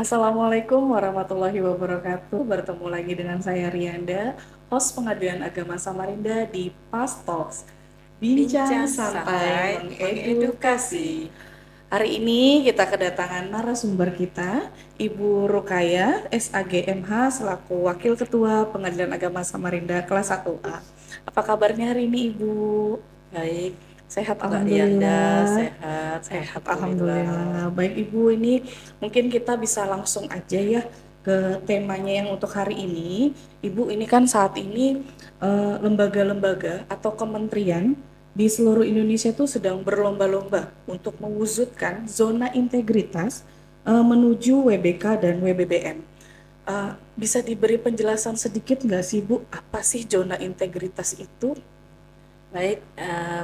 Assalamualaikum warahmatullahi wabarakatuh. Bertemu lagi dengan saya Rianda, host Pengadilan Agama Samarinda di Pas Talks. Bincang Bincang santai santai mengedukasi. mengedukasi. Hari ini kita kedatangan narasumber kita, Ibu Rukaya, SAGMH, selaku Wakil Ketua Pengadilan Agama Samarinda kelas 1A. Apa kabarnya hari ini, Ibu? Baik, Sehat, Mbak Rianda alhamdulillah. sehat, Sehat, alhamdulillah. alhamdulillah. Baik Ibu, ini mungkin kita bisa langsung aja ya ke temanya yang untuk hari ini. Ibu, ini kan saat ini lembaga-lembaga atau kementerian di seluruh Indonesia tuh sedang berlomba-lomba untuk mewujudkan zona integritas menuju WBK dan WBBM. Bisa diberi penjelasan sedikit nggak sih Bu, apa sih zona integritas itu? Baik,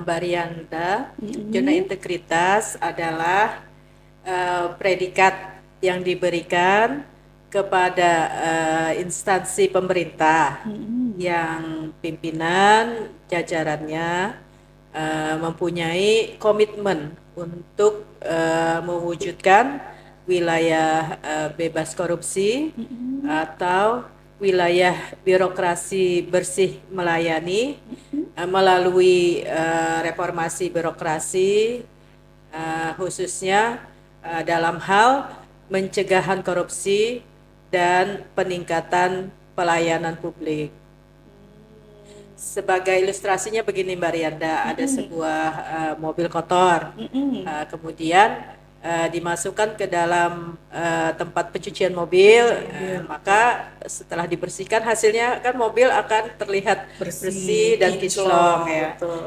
Mbak Rianda, zona Mm-mm. integritas adalah predikat yang diberikan kepada instansi pemerintah Mm-mm. yang pimpinan jajarannya mempunyai komitmen untuk mewujudkan wilayah bebas korupsi Mm-mm. atau wilayah birokrasi bersih melayani melalui reformasi birokrasi khususnya dalam hal pencegahan korupsi dan peningkatan pelayanan publik. Sebagai ilustrasinya begini Mbak Rianda, ada Mm-mm. sebuah mobil kotor, Mm-mm. kemudian dimasukkan ke dalam tempat pencucian mobil, Pencucian mobil, betul. maka setelah dibersihkan hasilnya kan mobil akan terlihat Bersih, bersih dan kinclong kinclong, ya. betul.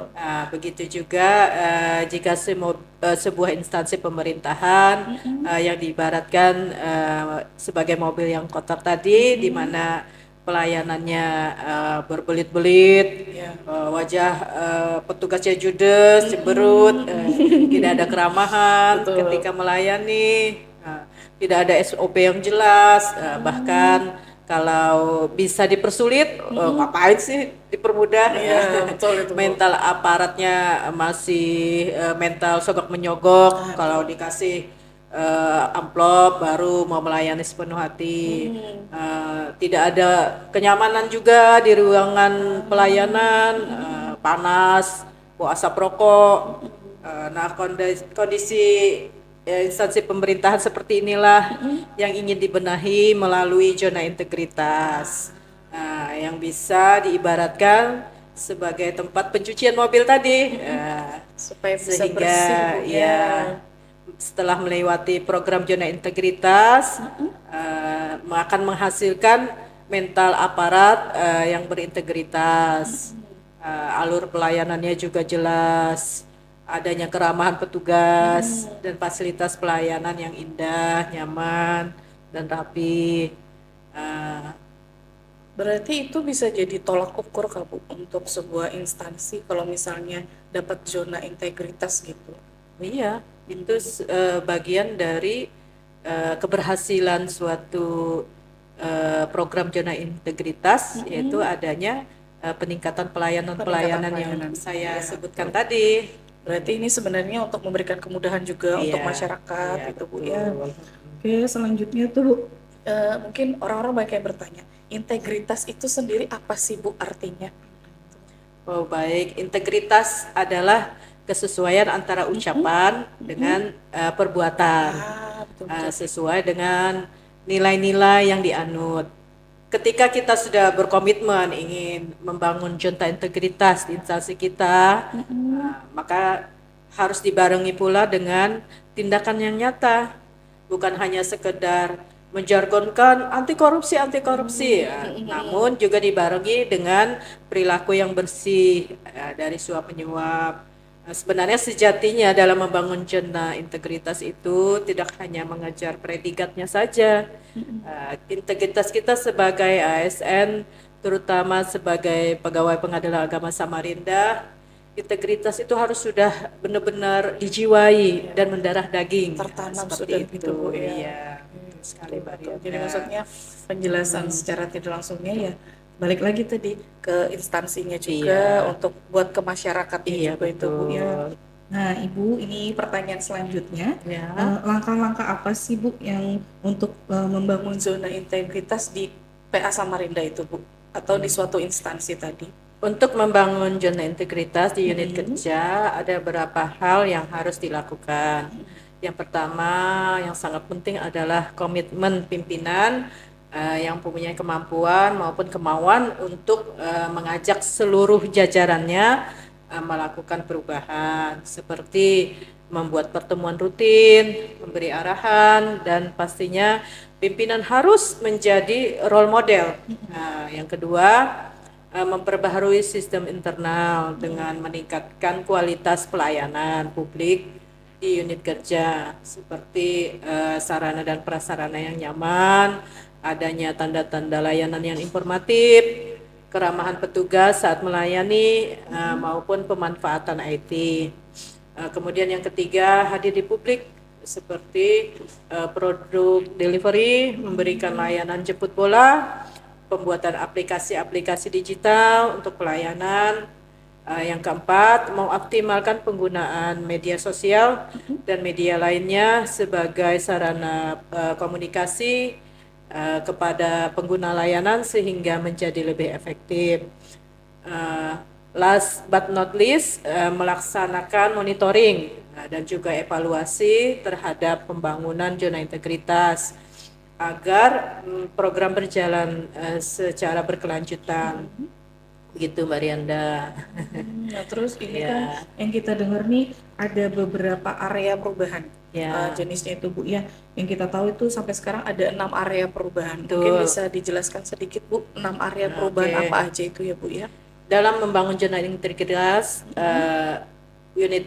Begitu juga jika sebuah instansi pemerintahan Mm-mm. yang diibaratkan sebagai mobil yang kotor tadi, di Mm-mm. mana pelayanannya berbelit-belit, Ya. wajah petugasnya judes, cemberut, tidak ada Mm-mm. keramahan Betul. ketika melayani, tidak ada SOP yang jelas, Mm. bahkan kalau bisa dipersulit, Mm-mm. ngapain sih dipermudah? Iya, betul itu, Bu. Mental aparatnya masih mental sogok menyogok, kalau Betul. dikasih amplop baru mau melayani sepenuh hati. Mm-mm. Tidak ada kenyamanan juga di ruangan pelayanan, Mm-mm. panas, bau asap rokok. Nah, kondisi instansi pemerintahan seperti inilah Mm-mm. yang ingin dibenahi melalui zona integritas. Nah, yang bisa diibaratkan sebagai tempat pencucian mobil tadi, Supaya bisa sehingga bersih, Bu, ya. ya setelah melewati program zona integritas akan menghasilkan mental aparat yang berintegritas, alur pelayanannya juga jelas, adanya keramahan petugas dan fasilitas pelayanan yang indah, nyaman dan rapi. Uh, Berarti itu bisa jadi tolak ukur Kak Bu untuk sebuah instansi kalau misalnya dapat zona integritas gitu. iya, itu bagian dari keberhasilan suatu program zona integritas, yaitu Mm-mm. adanya peningkatan Peningkatan pelayanan-pelayanan yang pelayanan. saya Iya, sebutkan betul. tadi. Berarti ini sebenarnya untuk memberikan kemudahan juga untuk Iya, masyarakat iya itu Bu ya. betul. Oke, selanjutnya tuh mungkin orang-orang banyak yang bertanya, integritas itu sendiri apa sih Bu artinya? Oh baik, integritas adalah kesesuaian antara Mm-mm. ucapan Mm-mm. dengan perbuatan, Betul betul. sesuai dengan nilai-nilai yang dianut. Ketika kita sudah berkomitmen ingin membangun junta integritas di instansi kita, Mm-mm. maka harus dibarengi pula dengan tindakan yang nyata, bukan hanya sekedar menjargonkan anti korupsi ya, Mm-mm. namun juga dibarengi dengan perilaku yang bersih dari suap menyuap. Sebenarnya sejatinya dalam membangun zona integritas itu tidak hanya mengejar predikatnya saja. Integritas kita sebagai ASN, terutama sebagai pegawai pengadilan agama Samarinda, integritas itu harus sudah benar-benar dijiwai Iya, dan mendarah daging. tertanam sudah Seperti gitu Bu itu, ya. iya, betul sekali Betul, Mbak betul. Jadi Rianda. maksudnya penjelasan secara tidak langsungnya ya balik lagi tadi ke instansinya juga Iya, untuk buat ke masyarakatnya iya juga itu Bu ya. betul. Nah, Ibu, ini pertanyaan selanjutnya. Ya. Langkah-langkah apa sih, Bu, yang untuk membangun zona integritas di PA Samarinda itu, Bu? Atau di suatu instansi tadi? Untuk membangun zona integritas di unit Mm-mm. kerja ada beberapa hal yang harus dilakukan. Yang pertama yang sangat penting adalah komitmen pimpinan yang mempunyai kemampuan maupun kemauan untuk mengajak seluruh jajarannya melakukan perubahan seperti membuat pertemuan rutin, memberi arahan, dan pastinya pimpinan harus menjadi role model. Yang kedua, memperbaharui sistem internal dengan meningkatkan kualitas pelayanan publik di unit kerja seperti sarana dan prasarana yang nyaman, adanya tanda-tanda layanan yang informatif, keramahan petugas saat melayani maupun pemanfaatan IT. Kemudian yang ketiga, hadir di publik seperti produk delivery, memberikan layanan jemput bola, pembuatan aplikasi-aplikasi digital untuk pelayanan. Yang keempat, mengoptimalkan penggunaan media sosial dan media lainnya sebagai sarana komunikasi kepada pengguna layanan sehingga menjadi lebih efektif. Uh, Last but not least, melaksanakan monitoring dan juga evaluasi terhadap pembangunan zona integritas agar program berjalan secara berkelanjutan. Begitu Mbak Rianda. Nah, terus ini kan Ya, yang kita dengar nih ada beberapa area perubahan. ya, Jenisnya itu, Bu, ya. Yang kita tahu itu sampai sekarang ada 6 area perubahan. Mungkin betul. bisa dijelaskan sedikit, Bu, 6 area perubahan Oke. apa aja itu ya, Bu, ya? Dalam membangun zona integritas, unit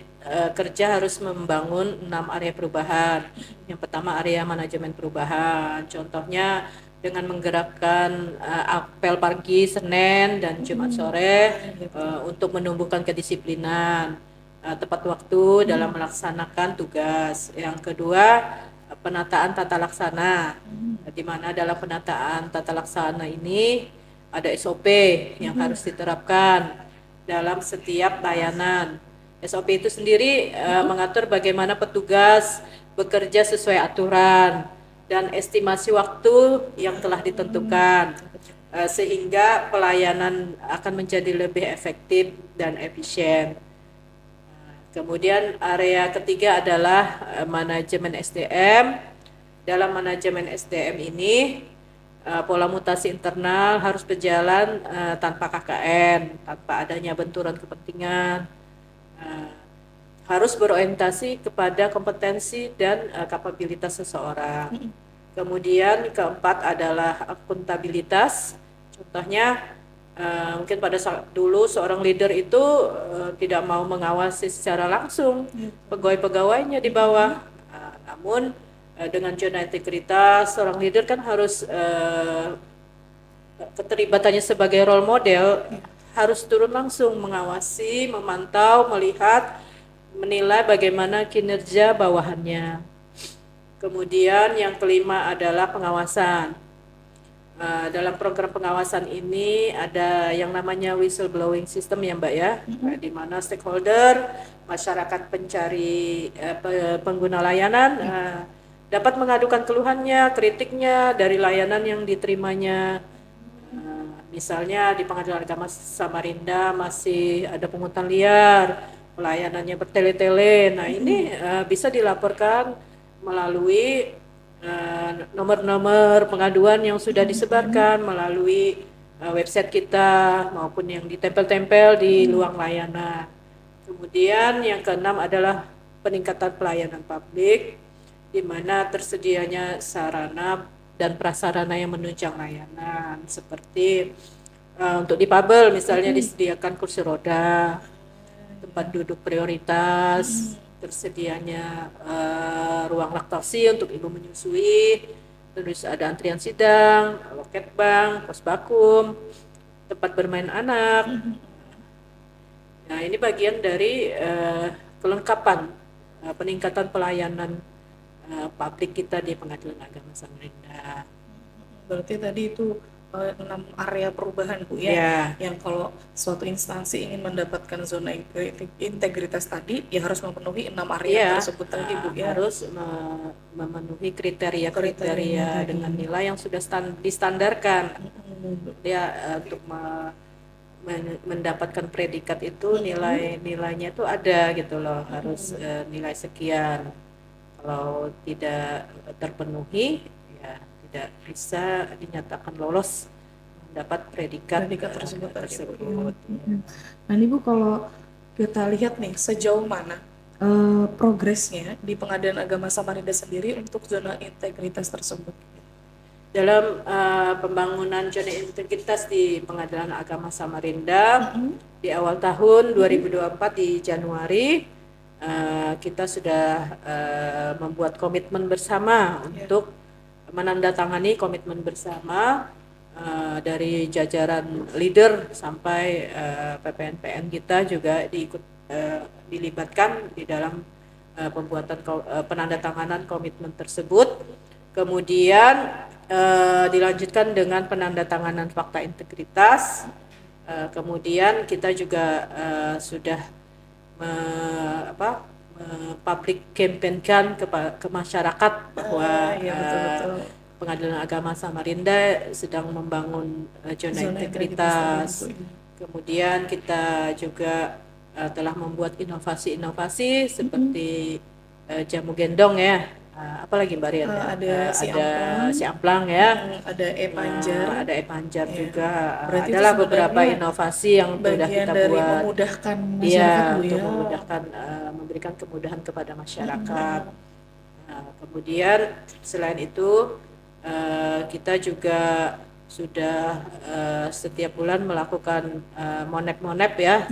kerja harus membangun 6 area perubahan. Yang pertama area manajemen perubahan. Contohnya dengan menggerakkan apel pagi Senin dan Jumat sore untuk menumbuhkan kedisiplinan, tepat waktu dalam melaksanakan tugas. Yang kedua, penataan tata laksana, di mana dalam penataan tata laksana ini ada SOP yang harus diterapkan dalam setiap layanan. SOP itu sendiri mengatur bagaimana petugas bekerja sesuai aturan dan estimasi waktu yang telah ditentukan sehingga pelayanan akan menjadi lebih efektif dan efisien. Kemudian area ketiga adalah manajemen SDM. Dalam manajemen SDM ini pola mutasi internal harus berjalan tanpa KKN, tanpa adanya benturan kepentingan. Uh, Harus berorientasi kepada kompetensi dan kapabilitas seseorang. Kemudian keempat adalah akuntabilitas. Contohnya mungkin pada saat dulu seorang leader itu tidak mau mengawasi secara langsung pegawai-pegawainya di bawah. Namun dengan zona integritas seorang leader kan harus keterlibatannya sebagai role model harus turun langsung mengawasi, memantau, melihat, menilai bagaimana kinerja bawahannya. Kemudian yang kelima adalah pengawasan. Dalam program pengawasan ini ada yang namanya whistleblowing system ya Mbak ya, di mana stakeholder, masyarakat pencari pengguna layanan dapat mengadukan keluhannya, kritiknya dari layanan yang diterimanya. Misalnya di Pengadilan Agama Samarinda masih ada pungutan liar, pelayanannya bertele-tele. Nah ini bisa dilaporkan melalui nomor-nomor pengaduan yang sudah disebarkan melalui website kita maupun yang ditempel-tempel di luang layanan. Kemudian yang keenam adalah peningkatan pelayanan publik, di mana tersedianya sarana dan prasarana yang menunjang layanan seperti untuk difabel misalnya disediakan kursi roda, tempat duduk prioritas, tersedianya ruang laktasi untuk ibu menyusui, terus ada antrian sidang, loket bank, pos vakum, tempat bermain anak. Nah ini bagian dari kelengkapan peningkatan pelayanan publik kita di Pengadilan Agama Samarinda. Berarti tadi itu 6 area perubahan Bu ya, Ya, yang kalau suatu instansi ingin mendapatkan zona integritas tadi ya harus memenuhi 6 area iya, tersebut tadi Bu ya, harus memenuhi kriterianya kriteria-kriteria tadi. dengan nilai yang sudah distandarkan. Mm-mm. Dia untuk mendapatkan predikat itu nilainya itu ada gitu loh, harus nilai sekian. Kalau tidak terpenuhi, ya tidak bisa dinyatakan lolos mendapat predikat Predikat tersebut tadi Bu ya. tersebut. Nah ini Bu, kalau kita lihat nih sejauh mana progresnya di Pengadilan Agama Samarinda sendiri untuk zona integritas tersebut. Dalam pembangunan zona integritas di Pengadilan Agama Samarinda di awal tahun 2024 di Januari, kita sudah membuat komitmen bersama untuk menandatangani komitmen bersama dari jajaran leader sampai PPNPN kita juga dilibatkan di dalam pembuatan penandatanganan komitmen tersebut. Kemudian dilanjutkan dengan penandatanganan fakta integritas. Kemudian kita juga sudah public campaign-kan ke masyarakat bahwa Iya betul-betul. Pengadilan Agama Samarinda sedang membangun zona integritas. Kemudian kita juga telah membuat inovasi-inovasi seperti jamu gendong ya. Apalagi Mbak Rian ya? Ada Si amplang ya. ada e-panjar. Ada e-panjar juga. Berarti itu Adalah beberapa sebenarnya inovasi yang sudah bagian kita dari buat. memudahkan Iya, masyarakat Bu untuk ya. memudahkan memberikan kemudahan kepada masyarakat. Kemudian selain itu kita juga sudah setiap bulan melakukan monep-monep ya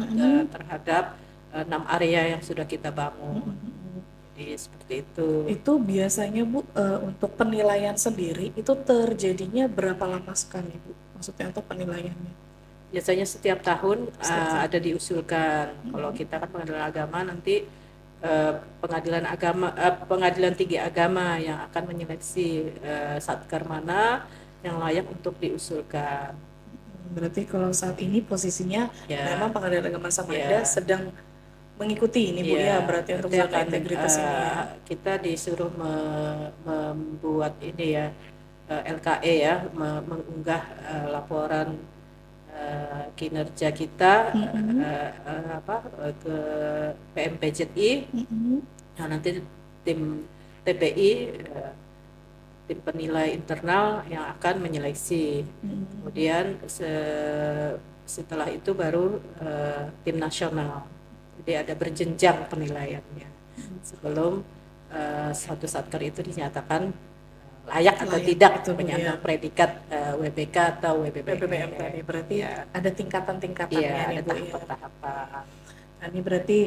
terhadap 6 area yang sudah kita bangun. Jadi seperti itu. Itu biasanya Bu, untuk penilaian sendiri itu terjadinya berapa lama sekali Bu? Maksudnya untuk penilaiannya? Biasanya setiap tahun ada diusulkan. Kalau kita kan pengadilan agama, nanti pengadilan tinggi agama yang akan menyeleksi satker mana yang layak untuk diusulkan. Berarti kalau saat ini posisinya Ya. memang Pengadilan Agama Samarinda sedang mengikuti ini Bu ya, berarti untuk nanti zona integritas ini ya. kita disuruh membuat ini ya, LKE ya, mengunggah laporan kinerja kita ke PMPZI. Nah, nanti tim TPI, tim penilai internal yang akan menyeleksi. Kemudian setelah itu baru tim nasional. Jadi ada berjenjang penilaiannya sebelum suatu satker itu dinyatakan layak atau tidak menyandang predikat WBK atau WBBM tadi. Berarti ada tingkatan-tingkatannya ada nih Bu ya. tahap-tahapan. Nah, ini berarti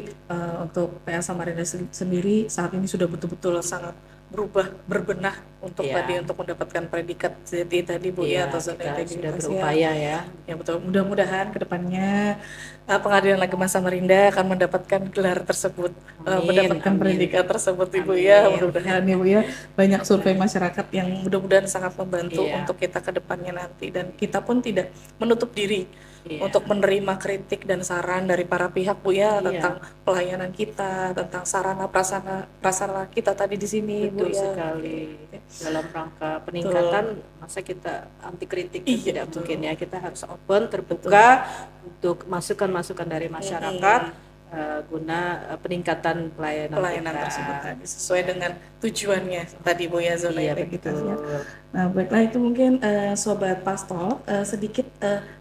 untuk PA Samarinda sendiri saat ini sudah betul-betul sangat berbenah untuk tadi untuk mendapatkan predikat ZI tadi Bu ya, atau zona kita sudah integritas berupaya ya. Ya betul, mudah-mudahan kedepannya Pengadilan Agama Samarinda akan mendapatkan gelar tersebut, mendapatkan predikat tersebut Ibu ya, mudah-mudahan Ibu ya. Banyak survei masyarakat yang mudah-mudahan sangat membantu untuk kita kedepannya nanti, dan kita pun tidak menutup diri untuk menerima kritik dan saran dari para pihak Bu ya, tentang pelayanan kita, tentang sarana prasarana kita tadi di sini Bu ya. Sekali. Dalam rangka peningkatan, masa kita anti kritik tidak mungkin ya. Kita harus open, terbuka untuk masukan-masukan dari masyarakat guna peningkatan pelayanan tersebut tadi, sesuai dengan tujuannya tadi Bu ya, zona integritasnya. Nah baiklah, itu mungkin Sobat Pastor sedikit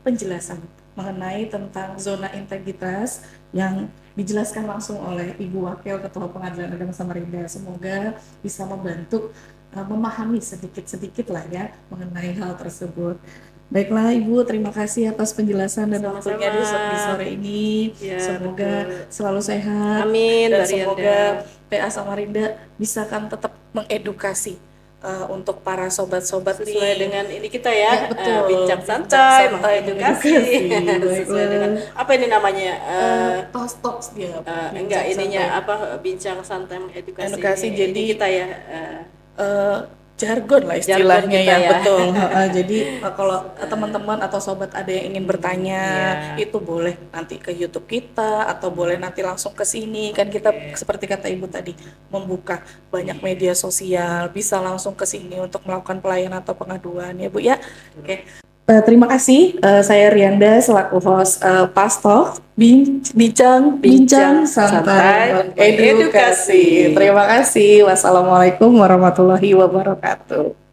penjelasan mengenai tentang zona integritas yang dijelaskan langsung oleh Ibu Wakil Ketua Pengadilan Agama Samarinda. Semoga bisa membantu memahami sedikit-sedikit lah ya mengenai hal tersebut. Baiklah Ibu, terima kasih atas penjelasan dan waktunya di sore ini. Semoga selalu sehat. Amin. Dan semoga PA Samarinda bisa kan tetap mengedukasi untuk para sobat-sobat sesuai dengan ini kita ya, bincang santai mengedukasi. Sesuai dengan apa ini namanya? Talks dia. Enggak, ininya apa, bincang santai mengedukasi. Jadi kita ya. jargon lah Jargon istilahnya kita ya, ya. betul. Heeh, jadi kalau teman-teman atau sobat ada yang ingin bertanya, Iya. itu boleh nanti ke YouTube kita atau boleh nanti langsung ke sini. Kan kita seperti kata Ibu tadi, membuka banyak media sosial, bisa langsung ke sini untuk melakukan pelayanan atau pengaduan ya Bu ya. Oke. Terima kasih, saya Rianda selaku host Pastor Bincang Santai Edukasi. Terima kasih. Wassalamualaikum warahmatullahi wabarakatuh.